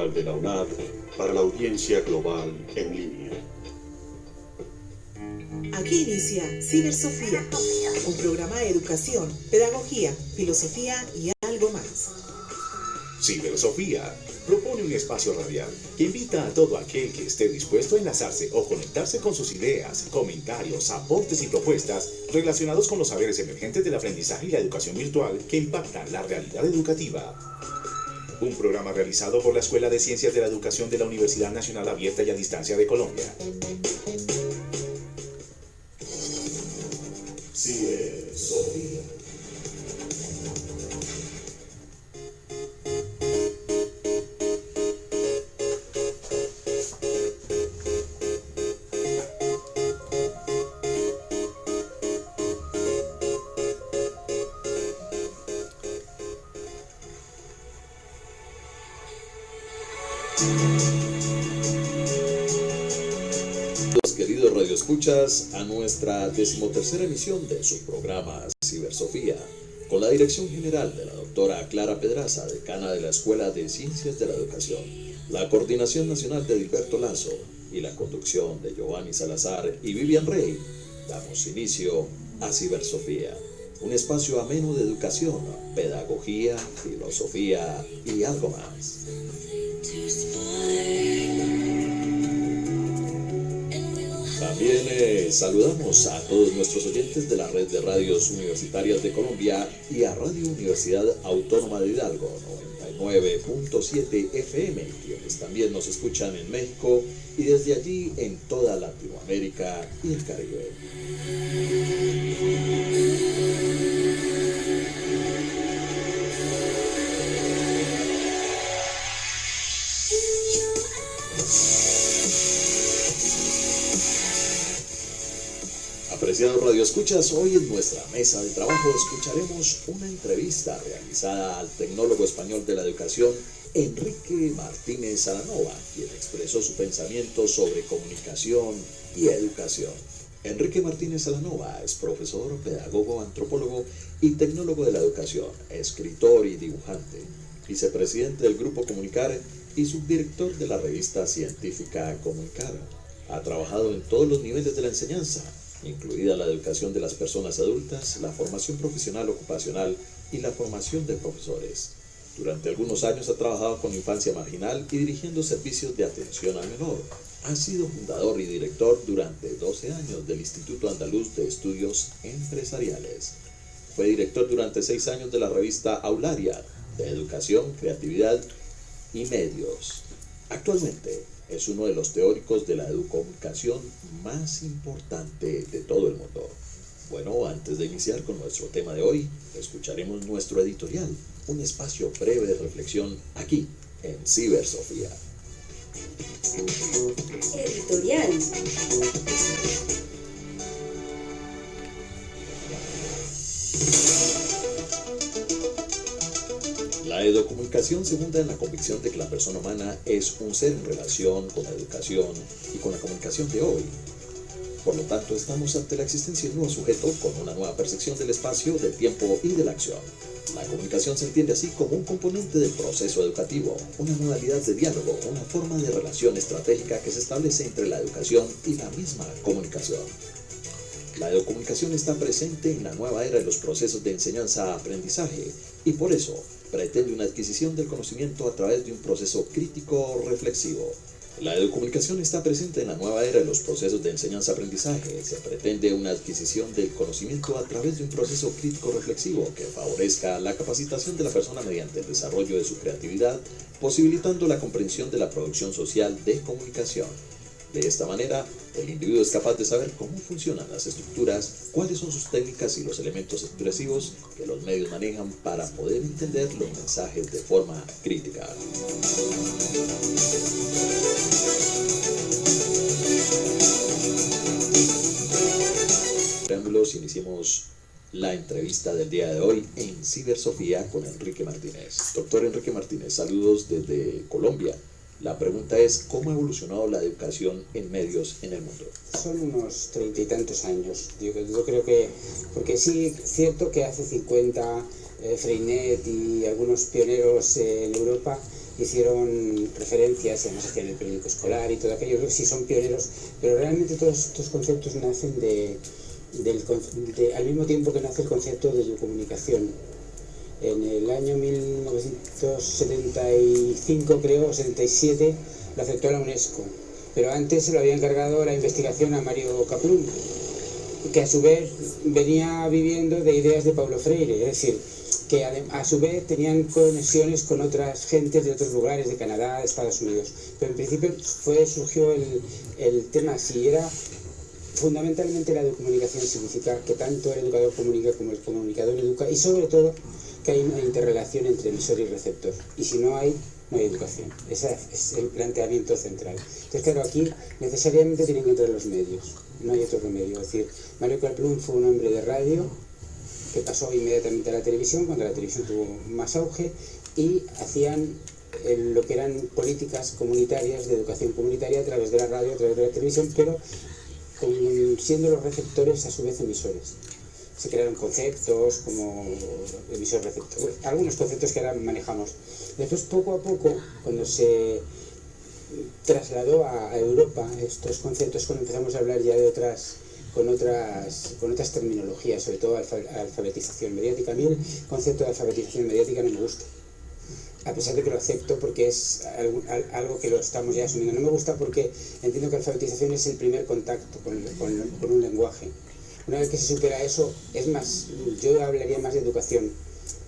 Audiovisual de la UNAD para la audiencia global en línea. Aquí inicia Cibersofía, un programa de educación, pedagogía, filosofía y algo más. Cibersofía propone un espacio radial que invita a todo aquel que esté dispuesto a enlazarse o conectarse con sus ideas, comentarios, aportes y propuestas relacionados con los saberes emergentes del aprendizaje y la educación virtual que impactan la realidad educativa. Un programa realizado por la Escuela de Ciencias de la Educación de la Universidad Nacional Abierta y a Distancia de Colombia. Cibersofía. Queridos radioescuchas, a nuestra 13ª emisión de su programa Cibersofía, con la dirección general de la doctora Clara Pedraza, decana de la Escuela de Ciencias de la Educación, la coordinación nacional de Edilberto Lazo y la conducción de Giovanni Salazar y Vivian Rey, damos inicio a Cibersofía, un espacio ameno de educación, pedagogía, filosofía y algo más. También saludamos a todos nuestros oyentes de la red de radios universitarias de Colombia y a Radio Universidad Autónoma de Hidalgo 99.7 FM, quienes también nos escuchan en México y desde allí en toda Latinoamérica y el Caribe. Apreciados radioescuchas, hoy en nuestra mesa de trabajo escucharemos una entrevista realizada al tecnólogo español de la educación, Enrique Martínez Alanova, quien expresó su pensamiento sobre comunicación y educación. Enrique Martínez Alanova es profesor, pedagogo, antropólogo y tecnólogo de la educación, escritor y dibujante, vicepresidente del Grupo Comunicar y subdirector de la revista científica Comunicar. Ha trabajado en todos los niveles de la enseñanza, incluida la educación de las personas adultas, la formación profesional ocupacional y la formación de profesores. Durante algunos años ha trabajado con infancia marginal y dirigiendo servicios de atención al menor. Ha sido fundador y director durante 12 años del Instituto Andaluz de Estudios Empresariales. Fue director durante 6 años de la revista Aularia, de Educación, Creatividad y Medios. Actualmente es uno de los teóricos de la educomunicación más importante de todo el mundo. Bueno, antes de iniciar con nuestro tema de hoy, escucharemos nuestro editorial, un espacio breve de reflexión aquí, en Cibersofía. Editorial. La educomunicación se funda en la convicción de que la persona humana es un ser en relación con la educación y con la comunicación de hoy. Por lo tanto, estamos ante la existencia de un nuevo sujeto con una nueva percepción del espacio, del tiempo y de la acción. La comunicación se entiende así como un componente del proceso educativo, una modalidad de diálogo, una forma de relación estratégica que se establece entre la educación y la misma comunicación. La educomunicación está presente en la nueva era de los procesos de enseñanza-aprendizaje y por eso pretende una adquisición del conocimiento a través de un proceso crítico-reflexivo. La educomunicación está presente en la nueva era de los procesos de enseñanza-aprendizaje. Se pretende una adquisición del conocimiento a través de un proceso crítico-reflexivo que favorezca la capacitación de la persona mediante el desarrollo de su creatividad, posibilitando la comprensión de la producción social de comunicación. De esta manera, el individuo es capaz de saber cómo funcionan las estructuras, cuáles son sus técnicas y los elementos expresivos que los medios manejan para poder entender los mensajes de forma crítica. Preámbulos, iniciemos la entrevista del día de hoy en Cibersofía con Enrique Martínez. Doctor Enrique Martínez, saludos desde Colombia. La pregunta es, ¿cómo ha evolucionado la educación en medios en el mundo? Son unos 30 y tantos años. Yo creo que, porque sí, es cierto que hace 50 Freinet y algunos pioneros en Europa hicieron referencias, además hacían el periódico escolar y todo aquello. Yo creo que sí son pioneros, pero realmente todos estos conceptos nacen al mismo tiempo que nace el concepto de comunicación. En el año 1975, creo, o 77, lo aceptó la UNESCO, pero antes se lo había encargado la investigación a Mario Kaplún, que a su vez venía viviendo de ideas de Paulo Freire, es decir, que a su vez tenían conexiones con otras gentes de otros lugares, de Canadá, de Estados Unidos. Pero en principio surgió el tema, si era fundamentalmente la comunicación, significa que tanto el educador comunica como el comunicador educa, y sobre todo que hay una interrelación entre emisor y receptor, y si no hay educación. Ese es el planteamiento central. Entonces, claro, aquí necesariamente tienen que entrar los medios, no hay otro remedio. Es decir, Mario Kaplún fue un hombre de radio que pasó inmediatamente a la televisión, cuando la televisión tuvo más auge, y hacían lo que eran políticas comunitarias, de educación comunitaria, a través de la radio, a través de la televisión, pero siendo los receptores a su vez emisores. Se crearon conceptos como emisor-receptor, algunos conceptos que ahora manejamos. Después, poco a poco, cuando se trasladó a Europa estos conceptos, cuando empezamos a hablar ya de con otras terminologías, sobre todo alfabetización mediática. A mí el concepto de alfabetización mediática no me gusta, a pesar de que lo acepto porque es algo que lo estamos ya asumiendo. No me gusta porque entiendo que alfabetización es el primer contacto con un lenguaje. Una vez que se supera eso, es más, yo hablaría más de educación,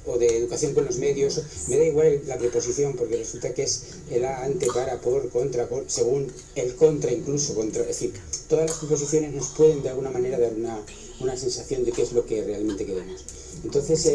o de educación con los medios. Me da igual la preposición, porque resulta que es el a, ante, para, por, contra, según el contra, incluso contra. Es decir, todas las preposiciones nos pueden de alguna manera dar una sensación de qué es lo que realmente queremos. Entonces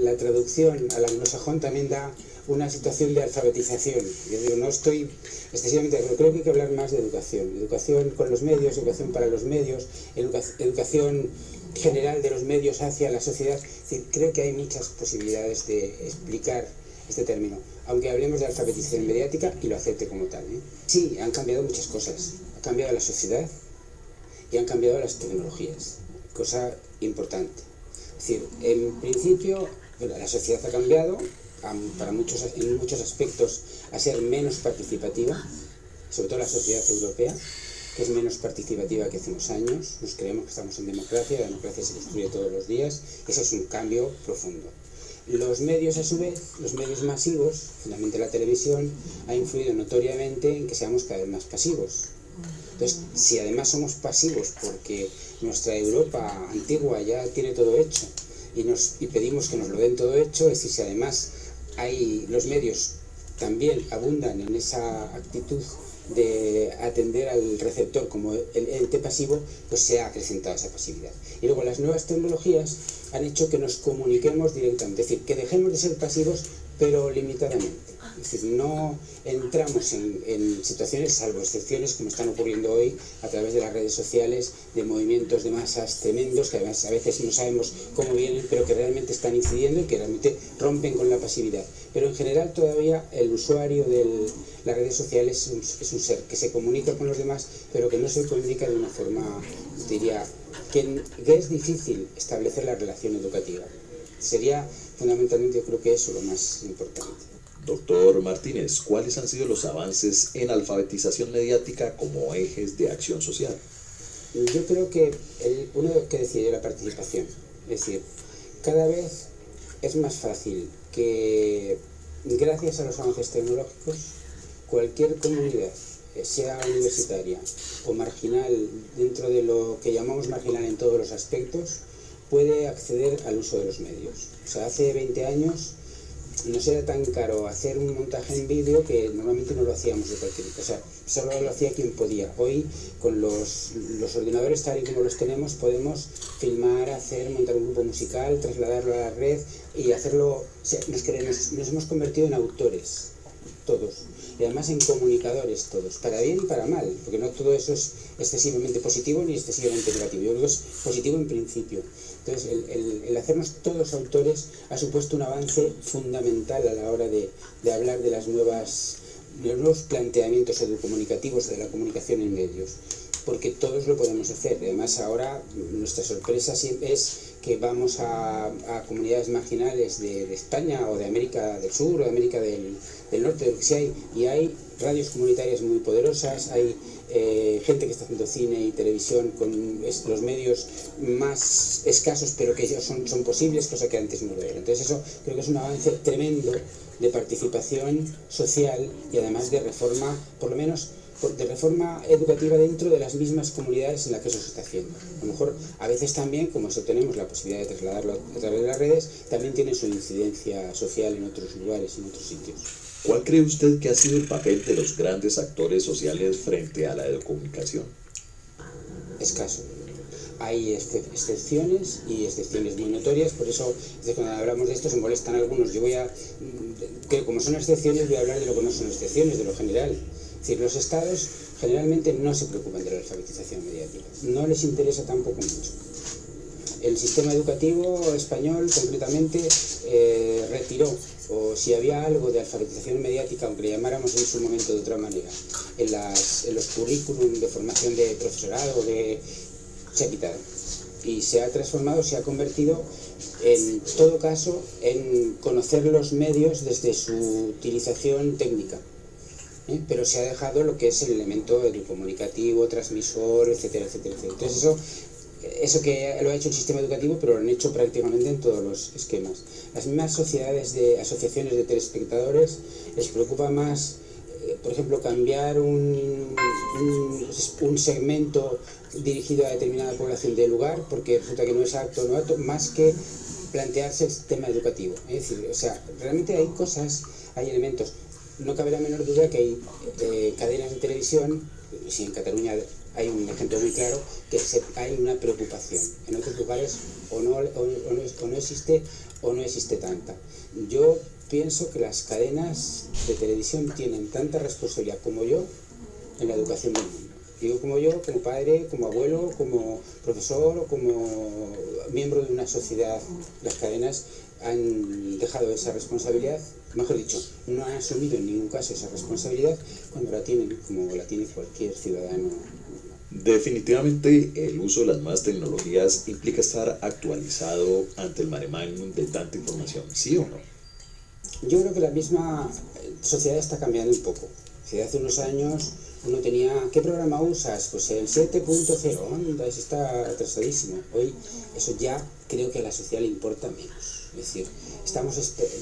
la traducción al anglosajón también da una situación de alfabetización. Yo digo, no estoy excesivamente, pero creo que hay que hablar más de educación con los medios, educación para los medios, educación general de los medios hacia la sociedad. Es decir, creo que hay muchas posibilidades de explicar este término, aunque hablemos de alfabetización mediática y lo acepte como tal, ¿eh? Sí, han cambiado muchas cosas. Ha cambiado la sociedad y han cambiado las tecnologías, cosa importante. Es decir, en principio, la sociedad ha cambiado en muchos aspectos a ser menos participativa, sobre todo la sociedad europea, que es menos participativa que hace unos años. Nos creemos que estamos en democracia, la democracia se construye todos los días, ese es un cambio profundo. Los medios, a su vez, los medios masivos, fundamentalmente la televisión, ha influido notoriamente en que seamos cada vez más pasivos. Entonces, si además somos pasivos porque nuestra Europa antigua ya tiene todo hecho y pedimos que nos lo den todo hecho, es decir, si además los medios también abundan en esa actitud de atender al receptor como el ente pasivo, pues se ha acrecentado esa pasividad. Y luego las nuevas tecnologías han hecho que nos comuniquemos directamente, es decir, que dejemos de ser pasivos pero limitadamente. Es decir, no entramos en situaciones, salvo excepciones como están ocurriendo hoy a través de las redes sociales, de movimientos de masas tremendos que además a veces no sabemos cómo vienen, pero que realmente están incidiendo y que realmente rompen con la pasividad. Pero en general todavía el usuario de las redes sociales es un ser que se comunica con los demás, pero que no se comunica de una forma, diría, que es difícil establecer la relación educativa. Sería fundamentalmente, yo creo que eso lo más importante. Doctor Martínez, ¿cuáles han sido los avances en alfabetización mediática como ejes de acción social? Yo creo que uno que decía la participación, es decir, cada vez es más fácil que gracias a los avances tecnológicos cualquier comunidad, sea universitaria o marginal, dentro de lo que llamamos marginal en todos los aspectos, puede acceder al uso de los medios. O sea, hace 20 años nos era tan caro hacer un montaje en vídeo que normalmente no lo hacíamos de cualquier cosa, solo lo hacía quien podía. Hoy, con los ordenadores tal y como los tenemos, podemos filmar, montar un grupo musical, trasladarlo a la red y hacerlo. O sea, nos hemos convertido en autores, todos, y además en comunicadores todos, para bien y para mal, porque no todo eso es excesivamente positivo ni excesivamente negativo. Yo creo que es positivo en principio. Entonces, el hacernos todos autores ha supuesto un avance fundamental a la hora de hablar de los nuevos planteamientos educomunicativos de la comunicación en medios. porque todos lo podemos hacer. Además, ahora nuestra sorpresa siempre es que vamos a comunidades marginales de España o de América del Sur o de América del Norte, de lo que sea, y hay radios comunitarias muy poderosas, hay gente que está haciendo cine y televisión con los medios más escasos, pero que ya son posibles, cosa que antes no lo era. Entonces eso creo que es un avance tremendo de participación social y además de reforma, por lo menos de reforma educativa dentro de las mismas comunidades en las que eso se está haciendo. A lo mejor a veces también, como eso tenemos la posibilidad de trasladarlo a través de las redes, también tiene su incidencia social en otros lugares, en otros sitios. ¿Cuál cree usted que ha sido el papel de los grandes actores sociales frente a la educomunicación? Escaso. Hay excepciones y excepciones muy notorias, por eso cuando hablamos de esto se molestan algunos. Yo que como son excepciones, voy a hablar de lo que no son excepciones, de lo general. Es decir, los estados generalmente no se preocupan de la alfabetización mediática, no les interesa tampoco mucho. El sistema educativo español concretamente retiró, o si había algo de alfabetización mediática, aunque le llamáramos en su momento de otra manera, en los currículum de formación de profesorado, se ha quitado. Y se ha transformado, se ha convertido, en todo caso, en conocer los medios desde su utilización técnica. Pero se ha dejado lo que es el elemento educomunicativo, transmisor, etcétera, etcétera, etcétera. Entonces eso que lo ha hecho el sistema educativo, pero lo han hecho prácticamente en todos los esquemas. Las mismas asociaciones de telespectadores les preocupa más, por ejemplo, cambiar un segmento dirigido a determinada población del lugar, porque resulta que no es apto o no apto, más que plantearse el sistema educativo. Es decir, o sea, realmente hay cosas, hay elementos. No cabe la menor duda que hay cadenas de televisión, si en Cataluña hay un ejemplo muy claro, que hay una preocupación. En otros lugares o no existe o no existe tanta. Yo pienso que las cadenas de televisión tienen tanta responsabilidad como yo en la educación del mundo. Digo como yo, como padre, como abuelo, como profesor o como miembro de una sociedad. Las cadenas han dejado esa responsabilidad, mejor dicho, no han asumido en ningún caso esa responsabilidad cuando la tienen, como la tiene cualquier ciudadano. Definitivamente el uso de las nuevas tecnologías implica estar actualizado ante el mare magnum de tanta información, ¿sí o no? Yo creo que la misma sociedad está cambiando un poco. Si hace unos años uno tenía, ¿qué programa usas? Pues el 7.0, anda, ese está atrasadísimo. Hoy eso ya creo que a la sociedad le importa menos. Es decir,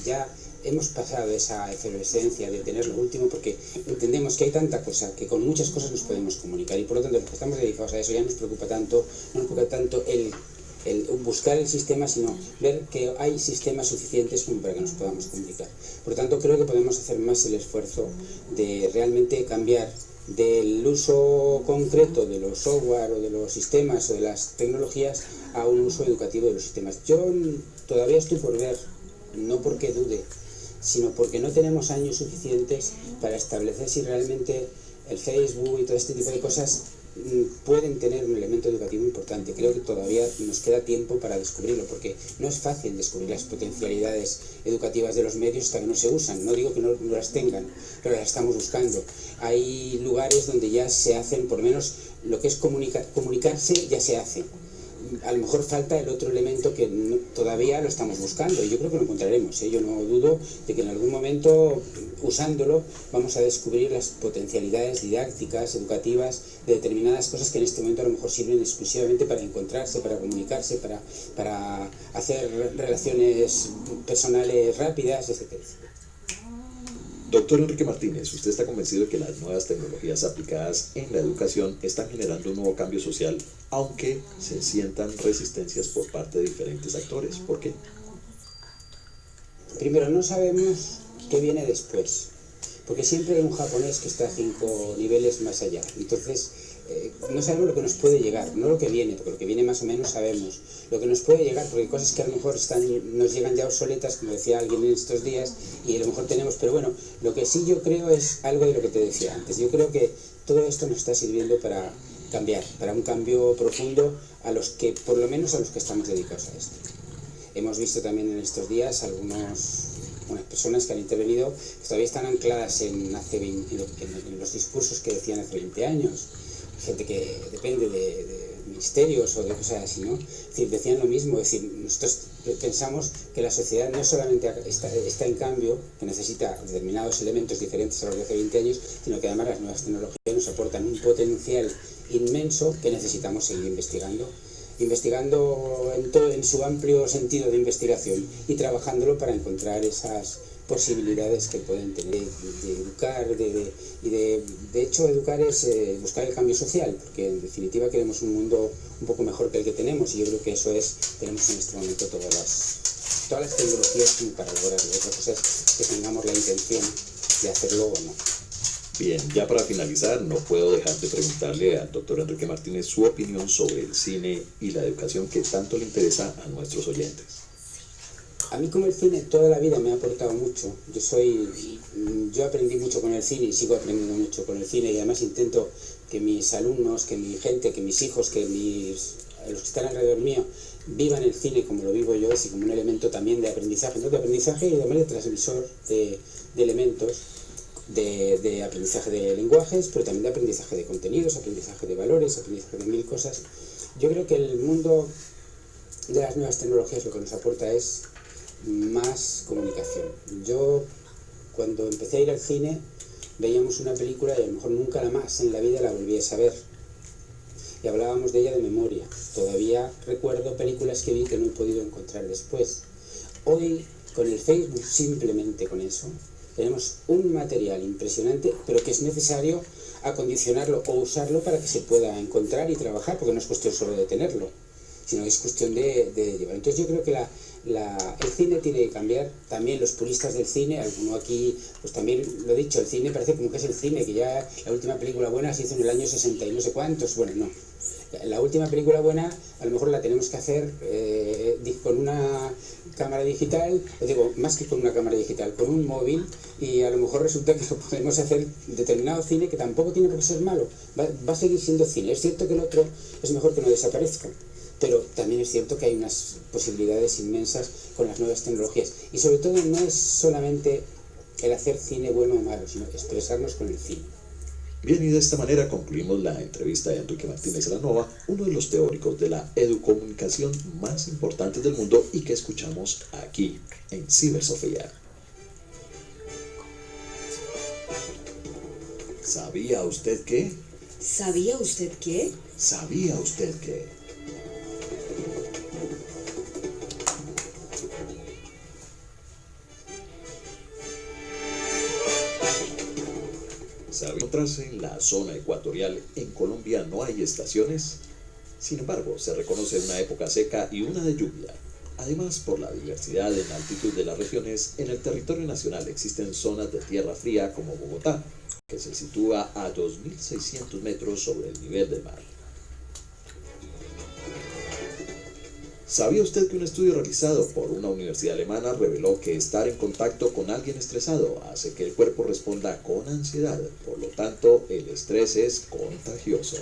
ya hemos pasado esa efervescencia de tener lo último, porque entendemos que hay tanta cosa, que con muchas cosas nos podemos comunicar, y por lo tanto los que estamos dedicados a eso ya no nos preocupa tanto el buscar el sistema, sino ver que hay sistemas suficientes como para que nos podamos comunicar. Por lo tanto, creo que podemos hacer más el esfuerzo de realmente cambiar del uso concreto de los software o de los sistemas o de las tecnologías a un uso educativo de los sistemas. Yo todavía estoy por ver, no porque dude, sino porque no tenemos años suficientes para establecer si realmente el Facebook y todo este tipo de cosas pueden tener un elemento educativo importante. Creo que todavía nos queda tiempo para descubrirlo, porque no es fácil descubrir las potencialidades educativas de los medios hasta que no se usan. No digo que no las tengan, pero las estamos buscando. Hay lugares donde ya se hacen, por lo menos lo que es comunicarse ya se hace. A lo mejor falta el otro elemento que todavía lo estamos buscando, y yo creo que lo encontraremos, ¿eh? Yo no dudo de que en algún momento, usándolo, vamos a descubrir las potencialidades didácticas, educativas, de determinadas cosas que en este momento a lo mejor sirven exclusivamente para encontrarse, para comunicarse, para hacer relaciones personales rápidas, etc. Doctor Enrique Martínez, ¿usted está convencido de que las nuevas tecnologías aplicadas en la educación están generando un nuevo cambio social, aunque se sientan resistencias por parte de diferentes actores? ¿Por qué? Primero, no sabemos qué viene después, porque siempre hay un japonés que está 5 niveles más allá. Entonces, no sabemos lo que nos puede llegar, no lo que viene, porque lo que viene más o menos sabemos. Lo que nos puede llegar, porque hay cosas que a lo mejor nos llegan ya obsoletas, como decía alguien en estos días, y a lo mejor tenemos, pero bueno, lo que sí yo creo es algo de lo que te decía antes. Yo creo que todo esto nos está sirviendo para cambiar, para un cambio profundo por lo menos a los que estamos dedicados a esto. Hemos visto también en estos días unas personas que han intervenido que todavía están ancladas en los discursos que decían hace 20 años. gente que depende de ministerios o de cosas así, ¿no? Es decir, decían lo mismo, es decir, nosotros pensamos que la sociedad no solamente está en cambio, que necesita determinados elementos diferentes a los de hace 20 años, sino que además las nuevas tecnologías nos aportan un potencial inmenso que necesitamos seguir investigando en su amplio sentido de investigación y trabajándolo para encontrar esas posibilidades que pueden tener de educar, de hecho educar es buscar el cambio social, porque en definitiva queremos un mundo un poco mejor que el que tenemos, y yo creo que eso tenemos en este momento todas las tecnologías para lograrlo. Otra cosa es que tengamos la intención de hacerlo o no. Bien, ya para finalizar, no puedo dejar de preguntarle al doctor Enrique Martínez su opinión sobre el cine y la educación que tanto le interesa a nuestros oyentes. A mí como el cine toda la vida me ha aportado mucho. Yo aprendí mucho con el cine y sigo aprendiendo mucho con el cine, y además intento que mis alumnos, que mi gente, que mis hijos, los que están alrededor mío vivan el cine como lo vivo yo, así como un elemento también de aprendizaje, no de aprendizaje y además de transmisor de elementos, de aprendizaje de lenguajes, pero también de aprendizaje de contenidos, aprendizaje de valores, aprendizaje de mil cosas. Yo creo que el mundo de las nuevas tecnologías lo que nos aporta es más comunicación. Yo cuando empecé a ir al cine veíamos una película y a lo mejor nunca más en la vida la volví a saber, y hablábamos de ella de memoria. Todavía recuerdo películas que vi que no he podido encontrar después. Hoy con el Facebook, simplemente con eso, tenemos un material impresionante, pero que es necesario acondicionarlo o usarlo para que se pueda encontrar y trabajar, porque no es cuestión solo de tenerlo, sino que es cuestión de llevar. Entonces yo creo que el cine tiene que cambiar. También los puristas del cine, alguno aquí, pues también lo he dicho, el cine parece como que es el cine, que ya la última película buena se hizo en el año 60 y no sé cuántos. Bueno, no. La última película buena a lo mejor la tenemos que hacer con una cámara digital, digo, más que con una cámara digital, con un móvil, y a lo mejor resulta que podemos hacer determinado cine que tampoco tiene por qué ser malo, va a seguir siendo cine. Es cierto que el otro es mejor que no desaparezca, pero también es cierto que hay unas posibilidades inmensas con las nuevas tecnologías, y sobre todo no es solamente el hacer cine bueno o malo, sino expresarnos con el cine. Bien, y de esta manera concluimos la entrevista de Enrique Martínez Salanova, uno de los teóricos de la educomunicación más importantes del mundo y que escuchamos aquí en Cibersofía. ¿Sabía usted qué? ¿Sabía usted qué? ¿Sabía usted qué? ¿Sabe encontrarse en la zona ecuatorial en Colombia no hay estaciones? Sin embargo, se reconoce una época seca y una de lluvia. Además, por la diversidad en altitud de las regiones, en el territorio nacional existen zonas de tierra fría como Bogotá, que se sitúa a 2.600 metros sobre el nivel del mar. ¿Sabía usted que un estudio realizado por una universidad alemana reveló que estar en contacto con alguien estresado hace que el cuerpo responda con ansiedad? Por lo tanto, el estrés es contagioso.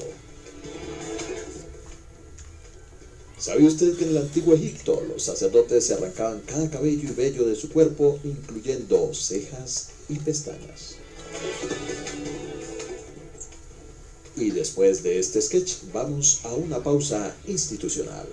¿Sabía usted que en el antiguo Egipto los sacerdotes se arrancaban cada cabello y vello de su cuerpo, incluyendo cejas y pestañas? Y después de este sketch, vamos a una pausa institucional.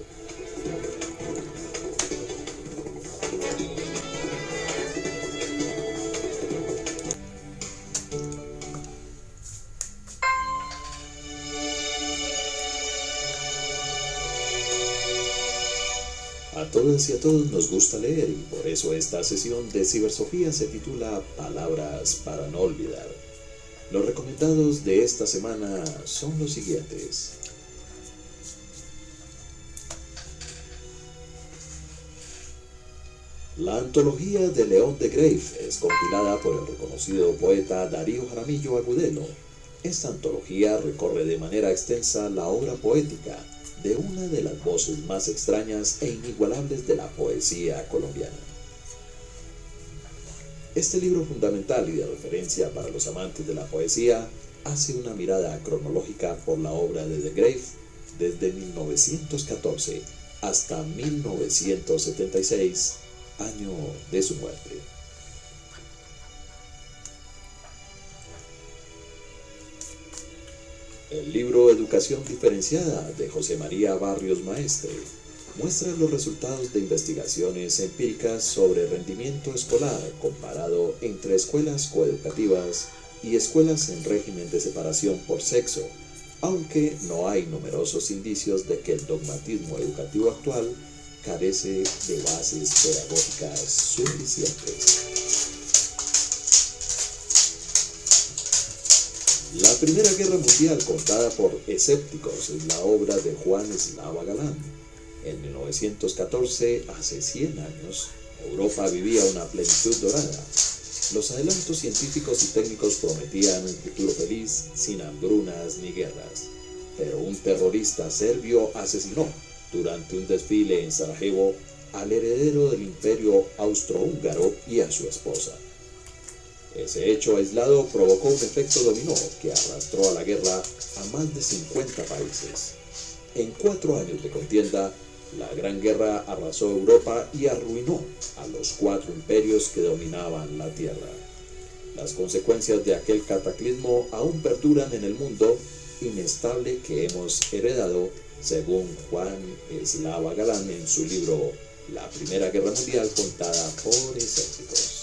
A todas y a todos nos gusta leer, y por eso esta sesión de Cibersofía se titula Palabras para no olvidar. Los recomendados de esta semana son los siguientes. La antología de León de Greiff es compilada por el reconocido poeta Darío Jaramillo Agudelo. Esta antología recorre de manera extensa la obra poética de una de las voces más extrañas e inigualables de la poesía colombiana. Este libro fundamental y de referencia para los amantes de la poesía hace una mirada cronológica por la obra de Greiff desde 1914 hasta 1976, año de su muerte. El libro Educación Diferenciada de José María Barrios Maestre muestra los resultados de investigaciones empíricas sobre rendimiento escolar comparado entre escuelas coeducativas y escuelas en régimen de separación por sexo, aunque no hay numerosos indicios de que el dogmatismo educativo actual carece de bases pedagógicas suficientes. La Primera Guerra Mundial contada por escépticos es la obra de Juan Slava Galán. En 1914, hace 100 años, Europa vivía una plenitud dorada. Los adelantos científicos y técnicos prometían un futuro feliz, sin hambrunas ni guerras. Pero un terrorista serbio asesinó, durante un desfile en Sarajevo, al heredero del imperio austrohúngaro y a su esposa. Ese hecho aislado provocó un efecto dominó que arrastró a la guerra a más de 50 países. En 4 años de contienda, la Gran Guerra arrasó Europa y arruinó a los 4 imperios que dominaban la Tierra. Las consecuencias de aquel cataclismo aún perduran en el mundo inestable que hemos heredado, según Juan Slava Galán en su libro La Primera Guerra Mundial contada por escépticos.